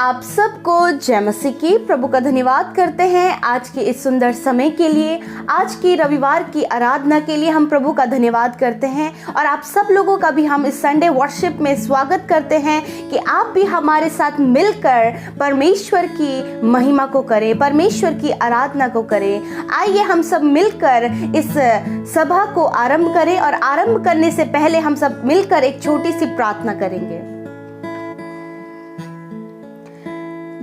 आप सबको जय मसीह की। प्रभु का धन्यवाद करते हैं आज के इस सुंदर समय के लिए, आज की रविवार की आराधना के लिए हम प्रभु का धन्यवाद करते हैं। और आप सब लोगों का भी हम इस संडे वर्शिप में स्वागत करते हैं कि आप भी हमारे साथ मिलकर परमेश्वर की महिमा को करें, परमेश्वर की आराधना को करें। आइए हम सब मिलकर इस सभा को आरंभ करें और आरंभ करने से पहले हम सब मिलकर एक छोटी सी प्रार्थना करेंगे।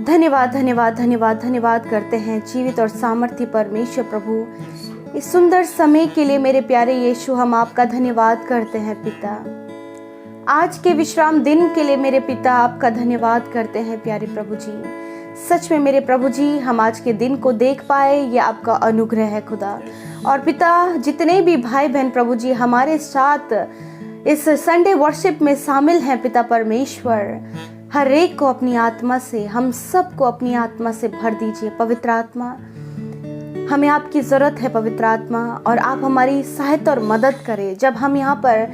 धन्यवाद धन्यवाद धन्यवाद धन्यवाद करते हैं जीवित और सामर्थ्य परमेश्वर प्रभु, इस सुंदर समय के लिए मेरे प्यारे यीशु हम आपका धन्यवाद करते हैं पिता। आज के विश्राम दिन के लिए मेरे पिता आपका धन्यवाद करते हैं प्यारे प्रभु जी। सच में मेरे प्रभु जी हम आज के दिन को देख पाए, ये आपका अनुग्रह है खुदा। और पिता जितने भी भाई बहन प्रभु जी हमारे साथ इस संडे वर्शिप में शामिल हैं पिता परमेश्वर, हर एक को अपनी आत्मा से, हम सबको अपनी आत्मा से भर दीजिए। पवित्र आत्मा, हमें आपकी ज़रूरत है पवित्र आत्मा, और आप हमारी सहायता और मदद करें। जब हम यहाँ पर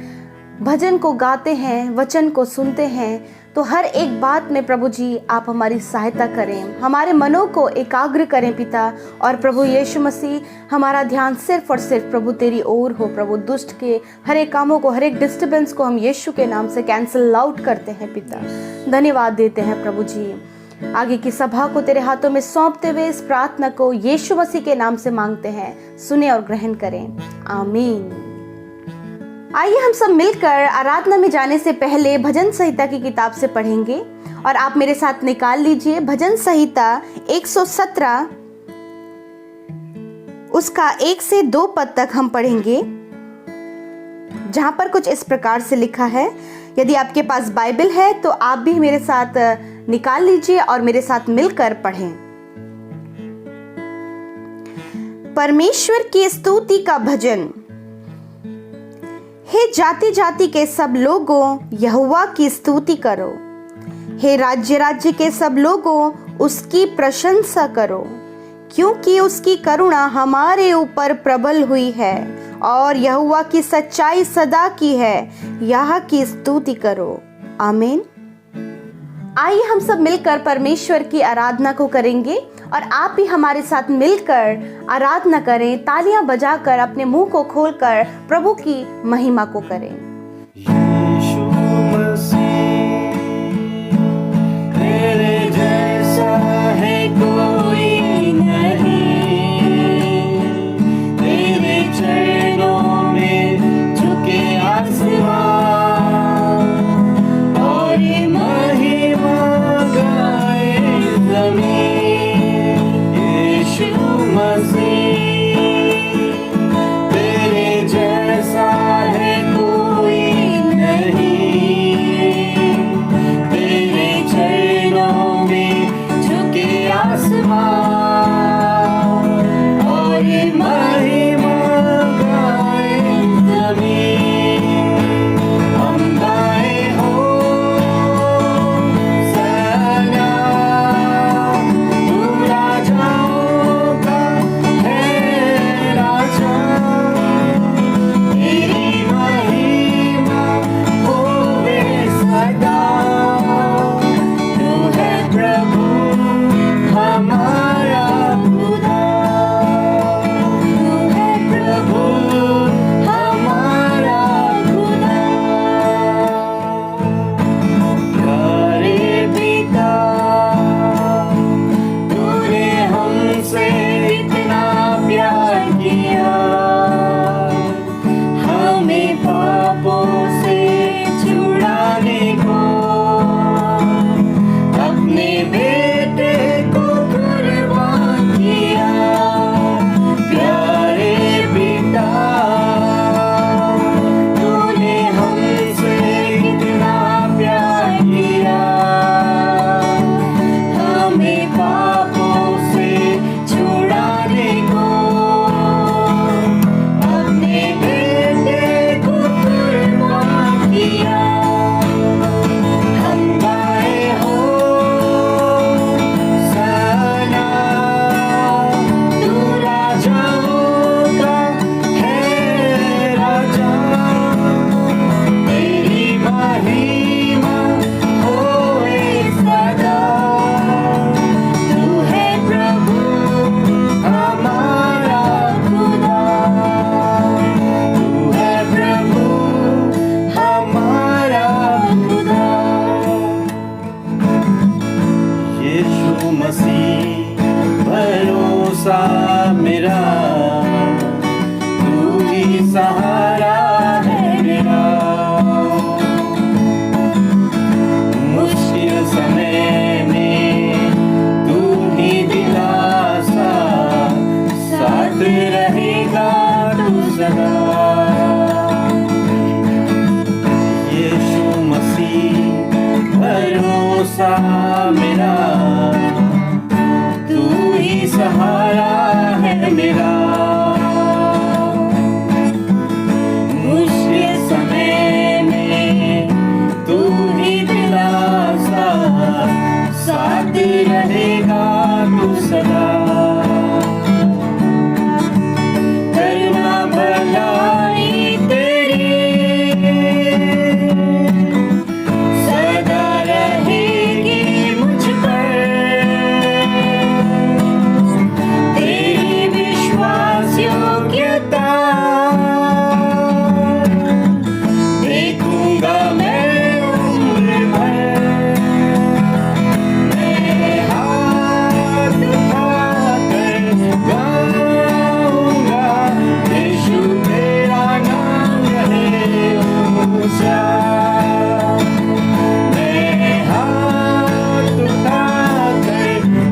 भजन को गाते हैं, वचन को सुनते हैं, तो हर एक बात में प्रभु जी आप हमारी सहायता करें, हमारे मनों को एकाग्र करें पिता। और प्रभु यीशु मसीह हमारा ध्यान सिर्फ और सिर्फ प्रभु तेरी ओर हो। प्रभु दुष्ट के हर एक कामों को, हर एक डिस्टर्बेंस को हम यीशु के नाम से कैंसिल आउट करते हैं पिता। धन्यवाद देते हैं प्रभु जी। आगे की सभा को तेरे हाथों में सौंपते हुए इस प्रार्थना को यीशु मसीह के नाम से मांगते हैं, सुने और ग्रहण करें, आमीन। आइए हम सब मिलकर आराधना में जाने से पहले भजन संहिता की किताब से पढ़ेंगे। और आप मेरे साथ निकाल लीजिए भजन संहिता 117, उसका 1 से 2 पद तक हम पढ़ेंगे, जहां पर कुछ इस प्रकार से लिखा है। यदि आपके पास बाइबल है तो आप भी मेरे साथ निकाल लीजिए और मेरे साथ मिलकर पढ़ें। परमेश्वर की स्तुति का भजन। हे जाति जाति के सब लोगों यहोवा की स्तुति करो, हे राज्य राज्य के सब लोगों उसकी प्रशंसा करो, क्योंकि उसकी करुणा हमारे ऊपर प्रबल हुई है और यहोवा की सच्चाई सदा की है, यह की स्तुति करो, आमीन। आइए हम सब मिलकर परमेश्वर की आराधना को करेंगे और आप भी हमारे साथ मिलकर आराधना करें, तालियां बजाकर अपने मुंह को खोलकर प्रभु की महिमा को करें। यीशु मसीह तेरे जैसा है कोई नहीं, तेरे चरणों में झुके आसमां और महिमा गाए ज़मीं। यीशु मसीह तेरे जैसा है कोई यीशु मसीह भरोसा मेरा, तू ही सहारा है मेरा। मुश्किल समय में तू ही दिलासा, साथ रहेगा तू सदा। यीशु मसीह भरोसा मेरा, तू ही सहारा है मेरा। मुश्किल समय में तू ही दिलासा, साथ रहेगा तू सदा। करुणा भलाई तेरी सदा रहेगी मुझ पर, तेरी विश्वास योग्यता देखूंगा मैं उम्र भर। मैं हाथ उठाकर गाऊंगा, यीशु तेरा नाम रहे ऊंचा। मैं हाथ उठाकर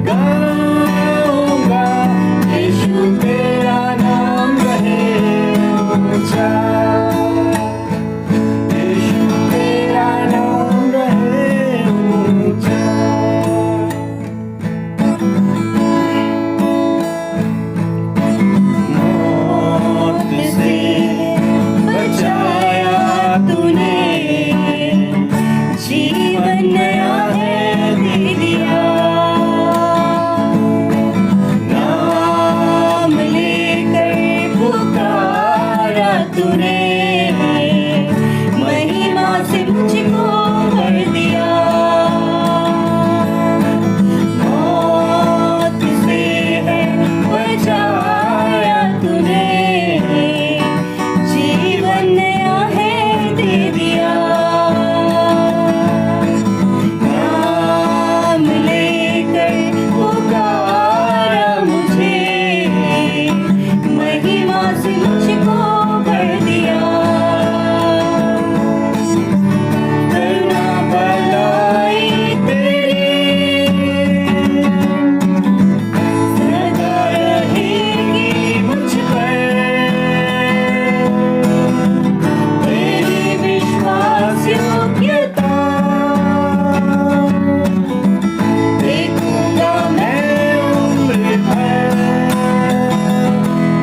गाऊंगा, यीशु तेरा नाम रहे ऊंचा। यीशु तेरा नाम रहे ऊंचा। मौत से बचाया तूने, जीवन नया है दे दिया। नाम लेकर पुकारा तूने, महिमा से मुझको भर दिया। मौत से है बचाया तूने, जीवन नया है दे दिया। नाम लेकर पुकारा मुझे, महिमा से मुझको भर दिया। करुणा भलाई तेरी सदा रहेगी मुझ पर, तेरी विश्वास योग्यता देखूंगा मैं उम्र भर।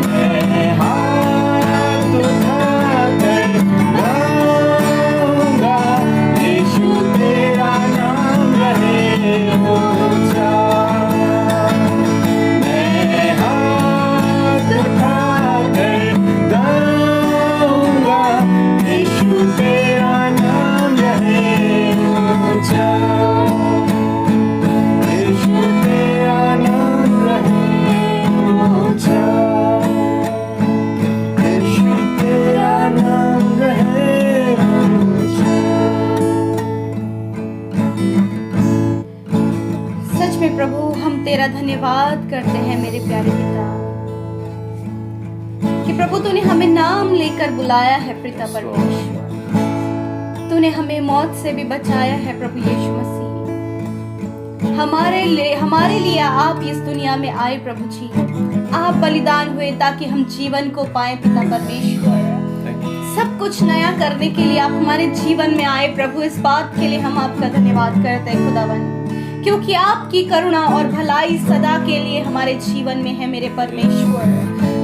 मैं हाथ उठाकर गाऊंगा, यीशु तेरा नाम रहे ऊंचा। मैं हाथ उठाकर गाऊंगा, यीशु तेरा नाम रहे ऊंचा। यीशु तेरा नाम रहे ऊंचा। यीशु तेरा नाम रहे ऊंचा। सच में प्रभु हम तेरा धन्यवाद करते हैं मेरे प्यारे पिता, कि प्रभु तूने हमें नाम लेकर बुलाया है पिता परमेश्वर। तूने हमें मौत से भी बचाया है प्रभु यीशु मसीह। हमारे लिए आप इस दुनिया में आए प्रभु जी। आप बलिदान हुए ताकि हम जीवन को पाए पिता परमेश्वर। सब कुछ नया करने के लिए आप हमारे जीवन में आए प्रभु। इस बात के लिए हम आपका धन्यवाद करते हैं खुदावन, क्योंकि आपकी करुणा और भलाई सदा के लिए हमारे जीवन में है मेरे परमेश्वर।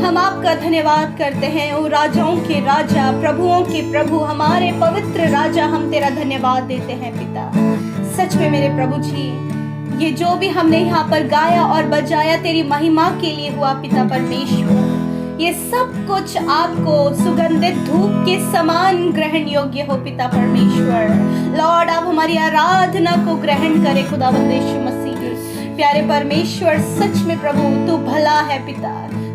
हम आपका धन्यवाद करते हैं ओ राजाओं के राजा, प्रभुओं के प्रभु, हमारे पवित्र राजा। हम तेरा धन्यवाद देते हैं पिता। सच में मेरे प्रभु जी, ये जो भी हमने यहाँ पर गाया और बजाया तेरी महिमा के लिए हुआ पिता परमेश्वर। ये सब कुछ आपको सुगंधित धूप के समान ग्रहण योग्य हो पिता परमेश्वर। लॉर्ड, आप हमारी आराधना को ग्रहण करें खुदावंद यीशु मसीह। प्यारे परमेश्वर, सच में प्रभु तू भला है पिता,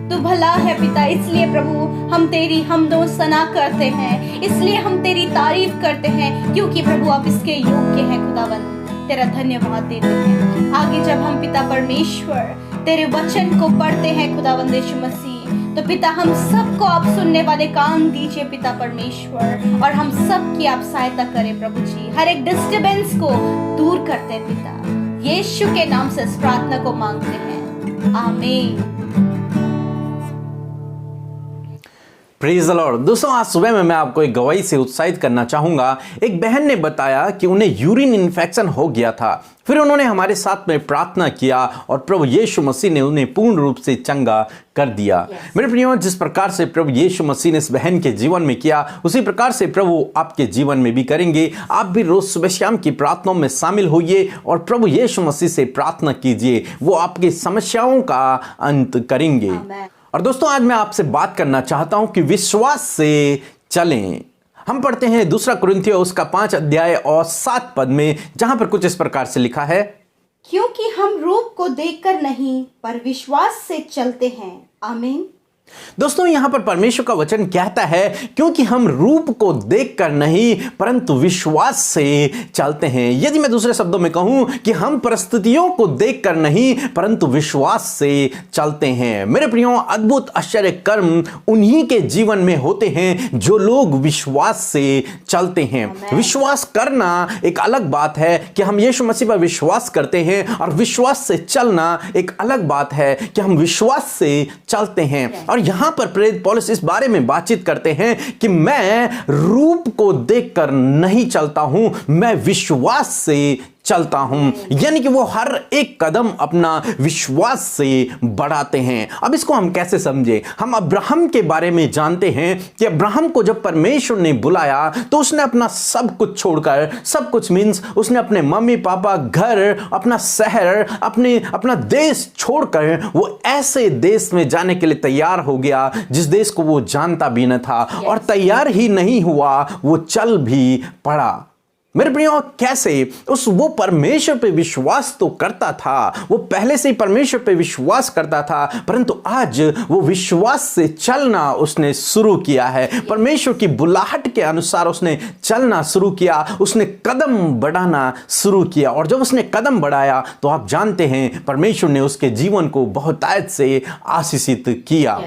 तू भला है पिता। इसलिए प्रभु हम तेरी हमदो सना करते हैं, इसलिए हम तेरी तारीफ करते हैं, क्योंकि प्रभु आप इसके योग्य हैं खुदावंद। तेरा धन्यवाद देते हैं। आगे जब हम पिता परमेश्वर तेरे वचन को पढ़ते हैं खुदावंद यीशु मसीह, तो पिता हम सबको आप सुनने वाले कान दीजिए पिता परमेश्वर, और हम सब की आप सहायता करें प्रभु जी। हर एक डिस्टर्बेंस को दूर करते हैं पिता, यीशु के नाम से इस प्रार्थना को मांगते हैं, आमीन। Praise the Lord. दोस्तों, आज सुबह में मैं आपको एक गवाही से उत्साहित करना चाहूंगा। एक बहन ने बताया कि उन्हें यूरिन इन्फेक्शन हो गया था। फिर उन्होंने हमारे साथ में प्रार्थना किया और प्रभु यीशु मसीह ने उन्हें पूर्ण रूप से चंगा कर दिया। मेरे प्रियो, जिस प्रकार से प्रभु यीशु मसीह ने इस बहन के जीवन में किया, उसी प्रकार से प्रभु आपके जीवन में भी करेंगे। आप भी रोज सुबह शाम की प्रार्थनाओं में शामिल होइए और प्रभु यीशु मसीह से प्रार्थना कीजिए, वो आपकी समस्याओं का अंत करेंगे। और दोस्तों, आज मैं आपसे बात करना चाहता हूं कि विश्वास से चलें। हम पढ़ते हैं 2 कुरिन्थियों उसका 5 अध्याय और 7 पद में, जहां पर कुछ इस प्रकार से लिखा है, क्योंकि हम रूप को देखकर नहीं पर विश्वास से चलते हैं, आमीन। दोस्तों, यहां पर परमेश्वर का वचन कहता है क्योंकि हम रूप को देखकर नहीं परंतु विश्वास से चलते हैं। यदि मैं दूसरे शब्दों में कहूं कि हम परिस्थितियों को देखकर नहीं परंतु विश्वास से चलते हैं। मेरे प्रियो, अद्भुत आश्चर्य कर्म उन्हीं के जीवन में होते हैं जो लोग विश्वास से चलते हैं। विश्वास करना एक अलग बात है कि हम यीशु मसीह पर विश्वास करते हैं, और विश्वास से चलना एक अलग बात है कि हम विश्वास से चलते हैं। और यहां पर प्रेरित पौलुस इस बारे में बातचीत करते हैं कि मैं रूप को देखकर नहीं चलता हूं, मैं विश्वास से चलता हूं। यानी कि वो हर एक कदम अपना विश्वास से बढ़ाते हैं। अब इसको हम कैसे समझे? हम अब्राहम के बारे में जानते हैं कि अब्राहम को जब परमेश्वर ने बुलाया तो उसने अपना सब कुछ छोड़कर, सब कुछ मीन्स उसने अपने मम्मी पापा, घर, अपना शहर, अपना देश छोड़कर वो ऐसे देश में जाने के लिए तैयार हो गया जिस देश को वो जानता भी न था। और तैयार ही नहीं हुआ, वो चल भी पड़ा। मेरे प्रियो, कैसे वो परमेश्वर पे विश्वास तो करता था, वो पहले से ही परमेश्वर पे विश्वास करता था, परंतु आज वो विश्वास से चलना उसने शुरू किया है। परमेश्वर की बुलाहट के अनुसार उसने चलना शुरू किया, उसने कदम बढ़ाना शुरू किया। और जब उसने कदम बढ़ाया तो आप जानते हैं परमेश्वर ने उसके जीवन को बहुतायत से आशीषित किया।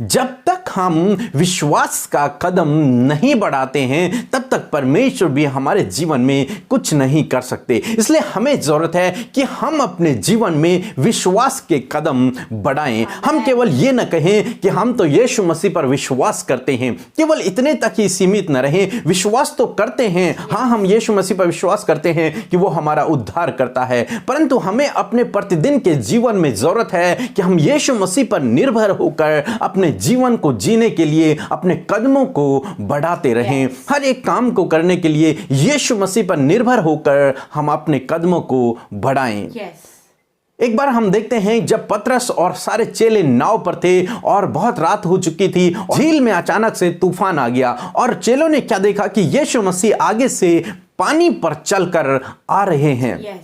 जब तक हम विश्वास का कदम नहीं बढ़ाते हैं तब तक परमेश्वर भी हमारे जीवन में कुछ नहीं कर सकते। इसलिए हमें जरूरत है कि हम अपने जीवन में विश्वास के कदम बढ़ाएं। हम केवल ये न कहें कि हम तो यीशु मसीह पर विश्वास करते हैं, केवल इतने तक ही सीमित न रहें। विश्वास तो करते हैं, हाँ, हम यीशु मसीह पर विश्वास करते हैं कि वो हमारा उद्धार करता है, परंतु हमें अपने प्रतिदिन के जीवन में जरूरत है कि हम यीशु मसीह पर निर्भर होकर अपने जीवन को जीने के लिए अपने कदमों को बढ़ाते रहें। हर एक काम को करने के लिए यीशु मसीह पर निर्भर होकर हम अपने कदमों को बढ़ाएं। एक बार हम देखते हैं जब पतरस और सारे चेले नाव पर थे और बहुत रात हो चुकी थी, झील में अचानक से तूफान आ गया और चेलों ने क्या देखा कि यीशु मसीह आगे से पानी पर चलकर आ रहे हैं।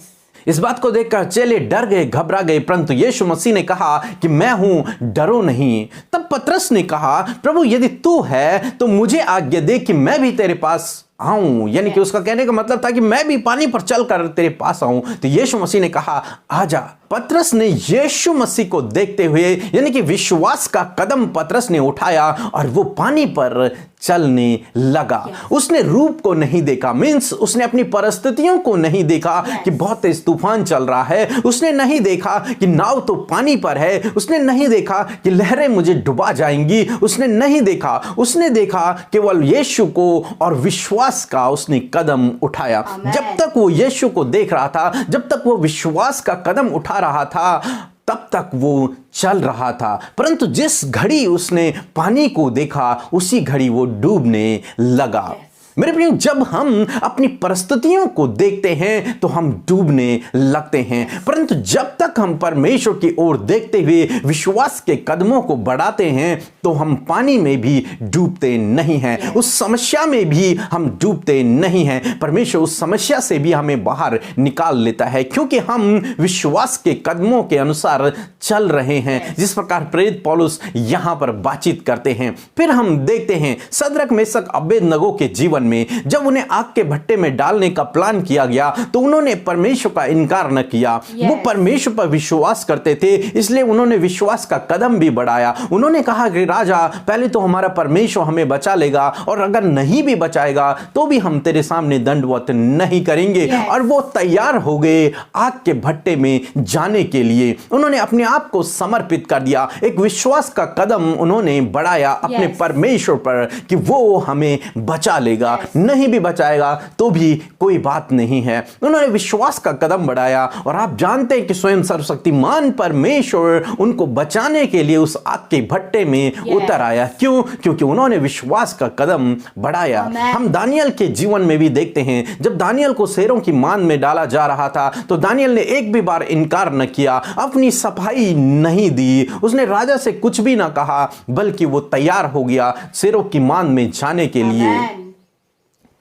इस बात को देखकर चेले डर गए, घबरा गए, परंतु यीशु मसीह ने कहा कि मैं हूं, डरो नहीं। तब पतरस ने कहा, प्रभु यदि तू है तो मुझे आज्ञा दे कि मैं भी तेरे पास आऊं। यानी कि उसका कहने का मतलब था कि मैं भी पानी पर चलकर तेरे पास आऊं। तो यीशु मसीह ने कहा, आजा। पतरस ने यीशु मसीह को देखते हुए यानी कि विश्वास का कदम पतरस ने उठाया और वो पानी पर चलने लगा। उसने रूप को नहीं देखा, मीन्स उसने अपनी परिस्थितियों को नहीं देखा कि बहुत तेज तूफान चल रहा है। उसने नहीं देखा कि नाव तो पानी पर है। उसने नहीं देखा कि लहरें मुझे डुबा जाएंगी। उसने नहीं देखा, उसने देखा केवल यीशु को और विश्वास का उसने कदम उठाया। जब तक वो यीशु को देख रहा था, जब तक वो विश्वास का कदम उठा रहा था, तब तक वो चल रहा था। परंतु जिस घड़ी उसने पानी को देखा उसी घड़ी वो डूबने लगा। मेरे प्रिय, जब हम अपनी परिस्थितियों को देखते हैं तो हम डूबने लगते हैं, परंतु जब तक हम परमेश्वर की ओर देखते हुए विश्वास के कदमों को बढ़ाते हैं तो हम पानी में भी डूबते नहीं हैं, उस समस्या में भी हम डूबते नहीं हैं। परमेश्वर उस समस्या से भी हमें बाहर निकाल लेता है, क्योंकि हम विश्वास के कदमों के अनुसार चल रहे हैं, जिस प्रकार प्रेरित पौलुस यहां पर बातचीत करते हैं। फिर हम देखते हैं सद्रक मेशक अबेदनगो के जीवन जीवन में जब उन्हें आग के भट्टे में डालने का प्लान किया गया तो उन्होंने परमेश्वर का इनकार न किया। वो परमेश्वर पर विश्वास करते थे, इसलिए उन्होंने विश्वास का कदम भी बढ़ाया। उन्होंने कहा कि राजा, पहले तो हमारा परमेश्वर हमें बचा लेगा, और अगर नहीं भी बचाएगा तो भी हम तेरे सामने दंडवत नहीं करेंगे। और वो तैयार हो गए आग के भट्टे में जाने के लिए। उन्होंने अपने आप को समर्पित कर दिया, एक विश्वास का कदम उन्होंने बढ़ाया अपने परमेश्वर पर कि वो हमें बचा लेगा, नहीं भी बचाएगा तो भी कोई बात नहीं है। उन्होंने विश्वास का कदम बढ़ाया, और आप जानते हैं कि स्वयं सर्वशक्तिमान परमेश्वर उनको बचाने के लिए उस आग के भट्टे में उतर आया। क्यों? क्योंकि उन्होंने विश्वास का कदम बढ़ाया। हम दानियल के जीवन में भी देखते हैं, जब दानियल को शेरों की मान में डाला जा रहा था तो दानियल ने एक भी बार इनकार न किया, अपनी सफाई नहीं दी, उसने राजा से कुछ भी ना कहा, बल्कि वो तैयार हो गया शेरों की मान में जाने के लिए।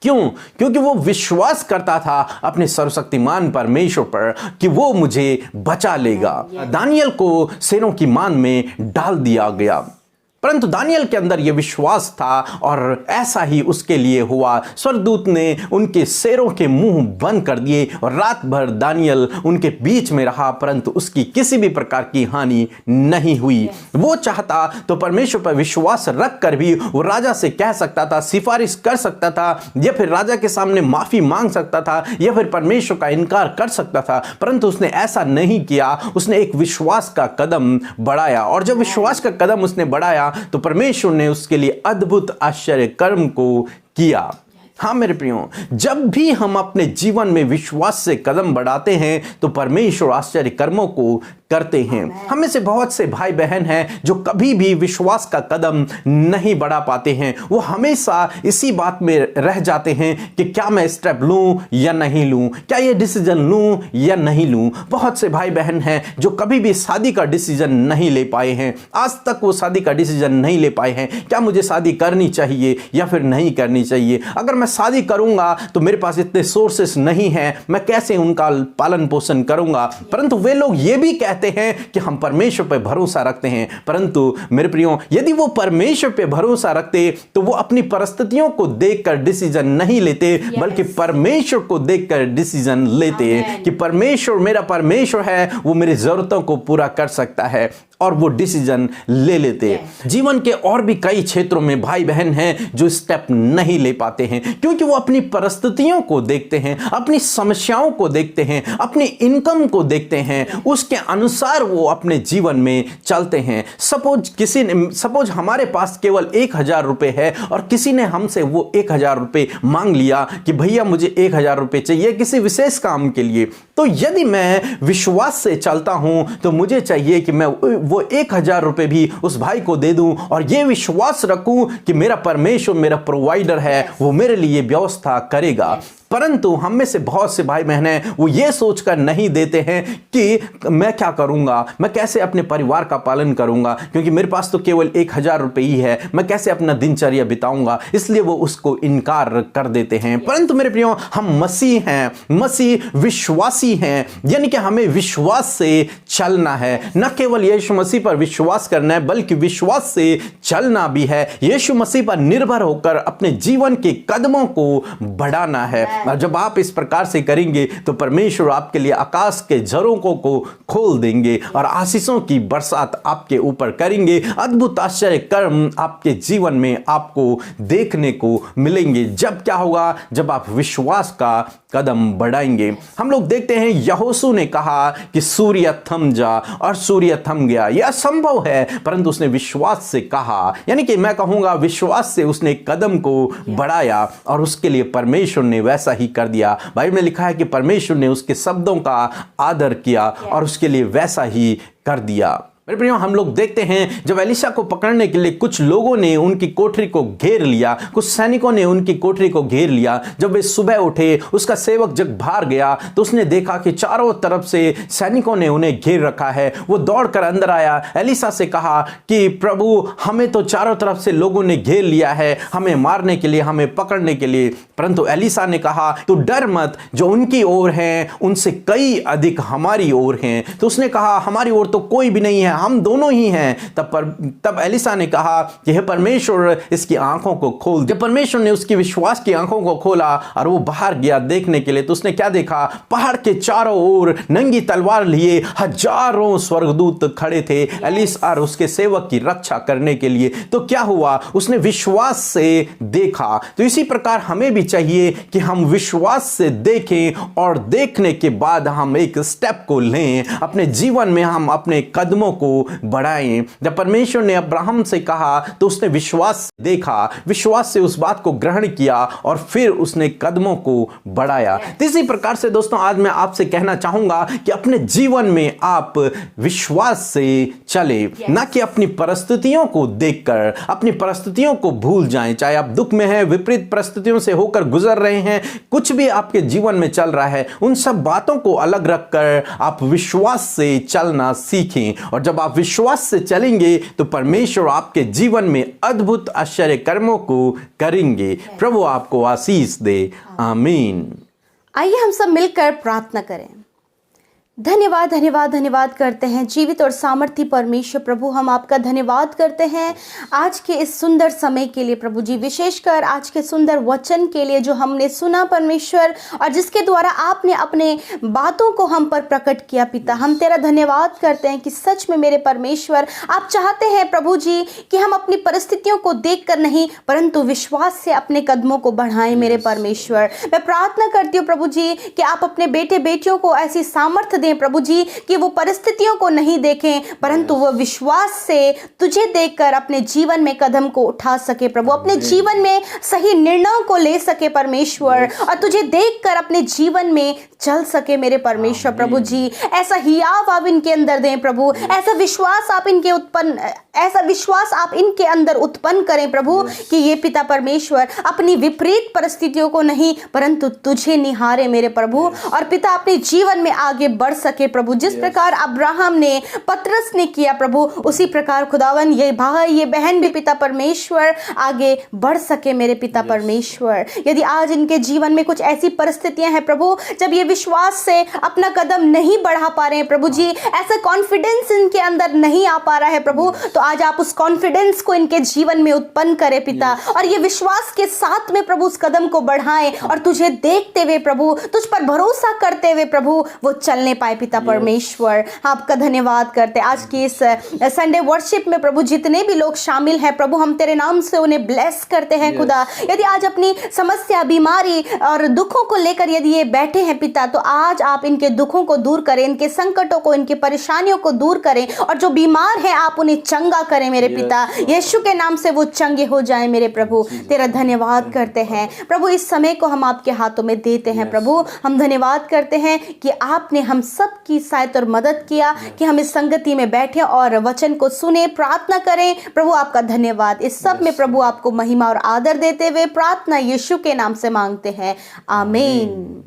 क्यों? क्योंकि वो विश्वास करता था अपने सर्वशक्तिमान परमेश्वर पर कि वो मुझे बचा लेगा। दानियल को शेरों की मान में डाल दिया गया, परंतु दानियल के अंदर यह विश्वास था, और ऐसा ही उसके लिए हुआ। स्वर्गदूत ने उनके शेरों के मुंह बंद कर दिए, और रात भर दानियल उनके बीच में रहा, परंतु उसकी किसी भी प्रकार की हानि नहीं हुई। वो चाहता तो परमेश्वर पर विश्वास रख कर भी वो राजा से कह सकता था, सिफारिश कर सकता था, या फिर राजा के सामने माफी मांग सकता था, या फिर परमेश्वर का इनकार कर सकता था, परंतु उसने ऐसा नहीं किया। उसने एक विश्वास का कदम बढ़ाया, और जब विश्वास का कदम उसने बढ़ाया तो परमेश्वर ने उसके लिए अद्भुत आश्चर्य कर्म को किया। हाँ मेरे प्रियो, जब भी हम अपने जीवन में विश्वास से कदम बढ़ाते हैं तो परमेश्वर आश्चर्य कर्मों को करते हैं। हमें से बहुत से भाई बहन हैं जो कभी भी विश्वास का कदम नहीं बढ़ा पाते हैं। वो हमेशा इसी बात में रह जाते हैं कि क्या मैं स्टेप लूं या नहीं लूं, क्या ये डिसीजन लूं या नहीं लूं। बहुत से भाई बहन हैं जो कभी भी शादी का डिसीजन नहीं ले पाए हैं, आज तक वो शादी का डिसीजन नहीं ले पाए हैं। क्या मुझे शादी करनी चाहिए या फिर नहीं करनी चाहिए? अगर मैं शादी करूंगा तो मेरे पास इतने सोर्सेस नहीं हैं, मैं कैसे उनका पालन पोषण करूंगा? परंतु वे लोग ये भी कहते हैं कि हम परमेश्वर पर भरोसा रखते हैं, परंतु मेरे प्रियो, यदि वो परमेश्वर पे भरोसा रखते तो वो अपनी परिस्थितियों को देखकर डिसीजन नहीं लेते, बल्कि परमेश्वर को देखकर डिसीजन लेते कि परमेश्वर, मेरा परमेश्वर है, वो मेरी जरूरतों को पूरा कर सकता है, और वो डिसीजन ले लेते। जीवन के और भी कई क्षेत्रों में भाई बहन हैं जो स्टेप नहीं ले पाते हैं, क्योंकि वो अपनी परिस्थितियों को देखते हैं, अपनी समस्याओं को देखते हैं, अपनी इनकम को देखते हैं, उसके अनुसार वो अपने जीवन में चलते हैं। सपोज हमारे पास केवल 1000 रुपए है, और किसी ने हमसे वो 1000 रुपए मांग लिया कि भैया मुझे 1000 रुपए चाहिए किसी विशेष काम के लिए। तो यदि मैं विश्वास से चलता हूं तो मुझे चाहिए कि मैं वो 1000 रुपए भी उस भाई को दे दूं, और ये विश्वास रखूं कि मेरा परमेश्वर मेरा प्रोवाइडर है, वो मेरे लिए व्यवस्था करेगा। परंतु हम में से बहुत से भाई बहन हैं वो ये सोचकर नहीं देते हैं कि मैं क्या करूंगा, मैं कैसे अपने परिवार का पालन करूंगा, क्योंकि मेरे पास तो केवल 1000 रुपए ही है, मैं कैसे अपना दिनचर्या बिताऊंगा, इसलिए वो उसको इनकार कर देते हैं। परंतु मेरे प्रियो, हम मसीह हैं, मसीह विश्वासी हैं, यानी कि हमें विश्वास से चलना है, न केवल यीशु मसीह पर विश्वास करना है बल्कि विश्वास से चलना भी है। यीशु मसीह पर निर्भर होकर अपने जीवन के कदमों को बढ़ाना है। और जब आप इस प्रकार से करेंगे तो परमेश्वर आपके लिए आकाश के झरोखों को खोल देंगे और आशीषों की बरसात आपके ऊपर करेंगे। अद्भुत आश्चर्य कर्म आपके जीवन में आपको देखने को मिलेंगे। जब क्या होगा? जब आप विश्वास का कदम बढ़ाएंगे। हम लोग देखते हैं यहोशू ने कहा कि सूर्य थम जा, और सूर्य थम गया। यह असंभव है, परंतु उसने विश्वास से कहा, यानी कि मैं कहूंगा विश्वास से उसने कदम को बढ़ाया, और उसके लिए परमेश्वर ने वैसा ही कर दिया। बाइबल में लिखा है कि परमेश्वर ने उसके शब्दों का आदर किया और उसके लिए वैसा ही कर दिया। मेरे प्रियो, हम लोग देखते हैं जब एलीशा को पकड़ने के लिए कुछ लोगों ने उनकी कोठरी को घेर लिया, कुछ सैनिकों ने उनकी कोठरी को घेर लिया। जब वे सुबह उठे, उसका सेवक जब बाहर गया तो उसने देखा कि चारों तरफ से सैनिकों ने उन्हें घेर रखा है। वो दौड़कर अंदर आया, एलीशा से कहा कि प्रभु, हमें तो चारों तरफ से लोगों ने घेर लिया है, हमें मारने के लिए, हमें पकड़ने के लिए। परंतु एलीशा ने कहा, तू डर मत, जो उनकी ओर हैं उनसे कई अधिक हमारी ओर हैं। तो उसने कहा, हमारी ओर तो कोई भी नहीं है, हम दोनों ही हैं। तब एलिसा ने कहा कि हे परमेश्वर, इसकी आंखों को खोल। जब परमेश्वर ने उसकी विश्वास की आंखों को खोला और वो बाहर गया देखने के लिए, तो उसने क्या देखा? पहाड़ के चारों ओर नंगी तलवार लिए हजारों स्वर्गदूत खड़े थे एलिसा और उसके सेवक की रक्षा करने के लिए। तो क्या हुआ? उसने विश्वास से देखा। तो इसी प्रकार हमें भी चाहिए कि हम विश्वास से देखें और देखने के बाद हम एक स्टेप को लें, अपने जीवन में हम अपने कदमों को बढ़ाएं। जब परमेश्वर ने अब्राहम से कहा तो उसने विश्वास से देखा, विश्वास से उस बात को ग्रहण किया और फिर उसने कदमों को बढ़ाया। तो इसी प्रकार से दोस्तों, आज मैं आपसे कहना चाहूंगा कि अपने जीवन में आप विश्वास से चले, ना कि अपनी परिस्थितियों को देखकर अपनी परिस्थितियों को भूल जाएं। चाहे आप दुख में हैं, विपरीत परिस्थितियों से होकर गुजर रहे हैं, कुछ भी आपके जीवन में चल रहा है, उन सब बातों को अलग रखकर आप विश्वास से चलना सीखें। और जब आप विश्वास से चलेंगे तो परमेश्वर आपके जीवन में अद्भुत आश्चर्य कर्मों को करेंगे। प्रभु आपको आशीष दे। आमीन। आइए हम सब मिलकर प्रार्थना करें। धन्यवाद धन्यवाद धन्यवाद करते हैं जीवित और सामर्थी परमेश्वर प्रभु, हम आपका धन्यवाद करते हैं आज के इस सुंदर समय के लिए प्रभु जी, विशेषकर आज के सुंदर वचन के लिए जो हमने सुना परमेश्वर, और जिसके द्वारा आपने अपने बातों को हम पर प्रकट किया। पिता, हम तेरा धन्यवाद करते हैं कि सच में मेरे परमेश्वर आप चाहते हैं प्रभु जी कि हम अपनी परिस्थितियों को देखकर नहीं परंतु विश्वास से अपने कदमों को बढ़ाएं। मेरे परमेश्वर, मैं प्रार्थना करती हूँ प्रभु जी कि आप अपने बेटे बेटियों को ऐसी सामर्थ्य दें प्रभु जी कि वो परिस्थितियों को नहीं देखें परंतु वो विश्वास से तुझे देखकर अपने जीवन में कदम को उठा सके प्रभु, अपने जीवन में सही निर्णयों को ले सके परमेश्वर, और तुझे देखकर अपने जीवन में चल सके मेरे परमेश्वर प्रभु जी। ऐसा हियाव आप इनके अंदर दें प्रभु, ऐसा विश्वास आप इनके अंदर उत्पन्न करें प्रभु कि ये पिता परमेश्वर अपनी विपरीत परिस्थितियों को नहीं परंतु तुझे निहारे मेरे प्रभु, और पिता अपने जीवन में आगे बढ़ सके प्रभु। जिस प्रकार अब्राहम ने, पतरस ने किया प्रभु, उसी प्रकार खुदावन ये भाई ये बहन भी पिता परमेश्वर आगे बढ़ सके मेरे पिता परमेश्वर। यदि आज इनके जीवन में कुछ ऐसी परिस्थितियां हैं प्रभु जब ये विश्वास से अपना कदम नहीं बढ़ा पा रहे हैं प्रभु जी, ऐसा कॉन्फिडेंस इनके अंदर नहीं आ पा रहा है प्रभु, तो आज आप उस कॉन्फिडेंस को इनके जीवन में उत्पन्न करें पिता, और ये विश्वास के साथ में प्रभु उस कदम को बढ़ाएं और तुझे देखते हुए प्रभु, तुझ पर भरोसा करते हुए प्रभु वो चलने पाए पिता परमेश्वर। आपका धन्यवाद करते आज की इस संडे वर्शिप में प्रभु जितने भी लोग शामिल हैं प्रभु, हम तेरे नाम से उन्हें ब्लेस करते हैं खुदा। यदि आज अपनी समस्या, बीमारी और दुखों को लेकर यदि ये बैठे हैं पिता, तो आज आप इनके दुखों को दूर करें, इनके संकटों को, इनकी परेशानियों को दूर करें, और जो बीमार हैं आप उन्हें चंगा करें मेरे पिता, यीशु के नाम से वो चंगे हो जाएं मेरे प्रभु। तेरा धन्यवाद करते हैं प्रभु, इस समय को हम आपके हाथों में देते हैं प्रभु। हम धन्यवाद करते हैं कि आपने हम सब की सहायता और मदद किया कि हम इस संगति में बैठे और वचन को सुने, प्रार्थना करें प्रभु। आपका धन्यवाद। इस सब में प्रभु आपको महिमा और आदर देते हुए प्रार्थना यीशु के नाम से मांगते हैं, आमीन।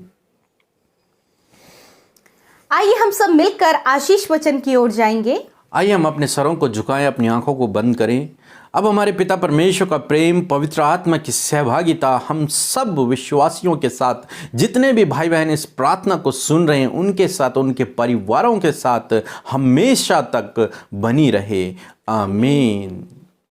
आइए हम सब मिलकर आशीष वचन की ओर जाएंगे। आइए हम अपने सरों को झुकाएं, अपनी आंखों को बंद करें। अब हमारे पिता परमेश्वर का प्रेम, पवित्र आत्मा की सहभागिता हम सब विश्वासियों के साथ, जितने भी भाई बहन इस प्रार्थना को सुन रहे हैं उनके साथ, उनके परिवारों के साथ हमेशा तक बनी रहे, आमीन।